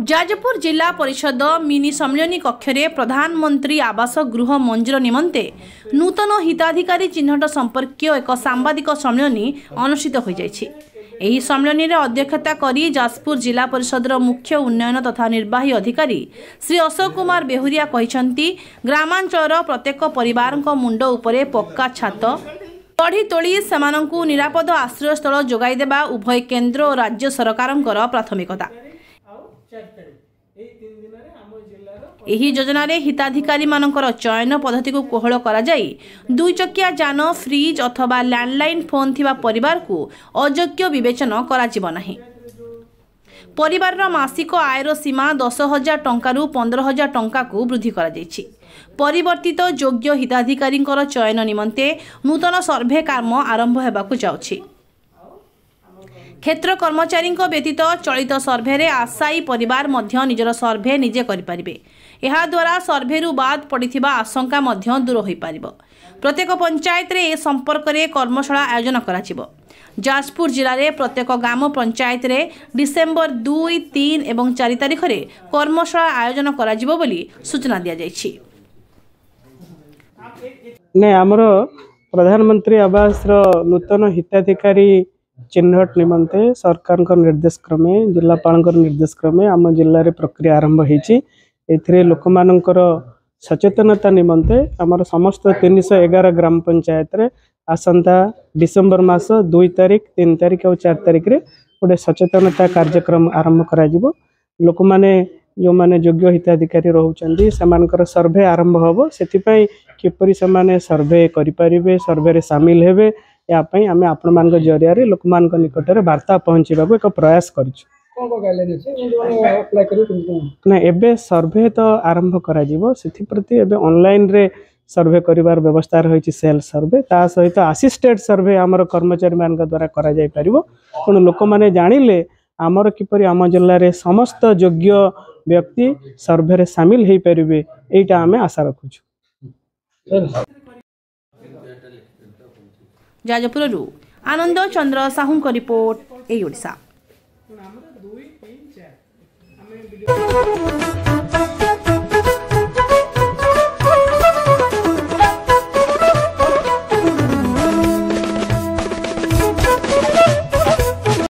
जाजपुर जिला परिषद मिनी सम्मेलन कक्ष में प्रधानमंत्री आवास गृह मंजूर निमंते नूतन हिताधिकारी चिन्हट संपर्क एक सांबादिक सम्मेलन अनुष्ठित हो जायछि। एही सम्मेलन में अध्यक्षता करी जाजपुर जिला परिषद मुख्य उन्नयन तथा निर्वाही अधिकारी श्री अशोक कुमार बेहुरिया कहिसंती ग्रामांचल प्रत्येक परिवार मुंड उपरे पक्का छात पढ़ी तोली सेमानंकु निरापद आश्रय स्थल जोगाई देबा उभय केंद्र और राज्य सरकारंकर प्राथमिकता। एही योजना रे हिताधिकारी मानकर चयन पद्धति को कोहल करा जाई दुई चकिया जान फ्रिज अथवा लैंडलाइन फोन थिबा परिवार को अयोग्य विवेचन करा जिवो नाही। परिवार रो मासिक आयर सीमा 10,000 टंका रु 15,000 टंका को वृद्धि करा जायछि। परिवर्तित योग्य हिताधिकारी चयन निमंते नूतन सर्वे काम आरंभ हेबाकु जाउछि। क्षेत्र कर्मचारी व्यतीत चलित सर्भे रे आशायी परिवार मध्य निजर सर्भे निजे करि परिबे। एहा द्वारा सर्भेरु बाद पड़िथिबा आशंका मध्य दूर होई पारिबो। प्रत्येक पंचायत रे ए संपर्क रे कर्मशाला आयोजन कराजिबो। जाजपुर जिले में प्रत्येक ग्राम पंचायत रे डिसेम्बर 2, 3 और 4 तारिख रे कर्मशाला आयोजन कराजिबो बोली सूचना दिया जायछि। ने हमरो प्रधानमंत्री आवास रो नूतन हिताधिकारी चिन्हट निमंते सरकार निर्देश क्रमे जिलापाल निर्देश क्रमे आम जिले में प्रक्रिया आरंभ होती। एथिरे लोक मानकर सचेतनता निमंते आमर समस्त 311 ग्राम पंचायत रे आसंता डिसेम्बर मास 2 तारिख 3 तारिख और 4 तारिख रे गोटे सचेतनता कार्यक्रम आरंभ करा जिवो। लोक माने जो माने योग्य हिताधिकारी रहउचंदी सेमानकर सर्वे आरंभ होबो। सेतिपई किपरि सेमाने सर्वे करि परिबे सर्वे रे शामिल हेबे या पई आमे आपण मानक जरिया रे लोक मानक निकट रे वार्ता पहुंचीबाको एक प्रयास करिछु। कोन को गाइडलाइन अछि जो अप्लाई करियो ना एबे सर्वे तो आरंभ करा जिवो। सेति प्रति एबे ऑनलाइन रे सर्वे करिवार व्यवस्था रहिछि सेल सर्वे ता सहित असिस्टेड सर्वे हमर कर्मचारी मानक द्वारा करा जाय परिबो। कोन लोक माने जानिले आमर किपरि आम जिल्ला रे समस्त योग्य व्यक्ति सर्वे रे शामिल हेई परिबे एटा आमे आशा रखुछु। जाजपुर आनंद चंद्र साहू को रिपोर्ट ए ओडिशा।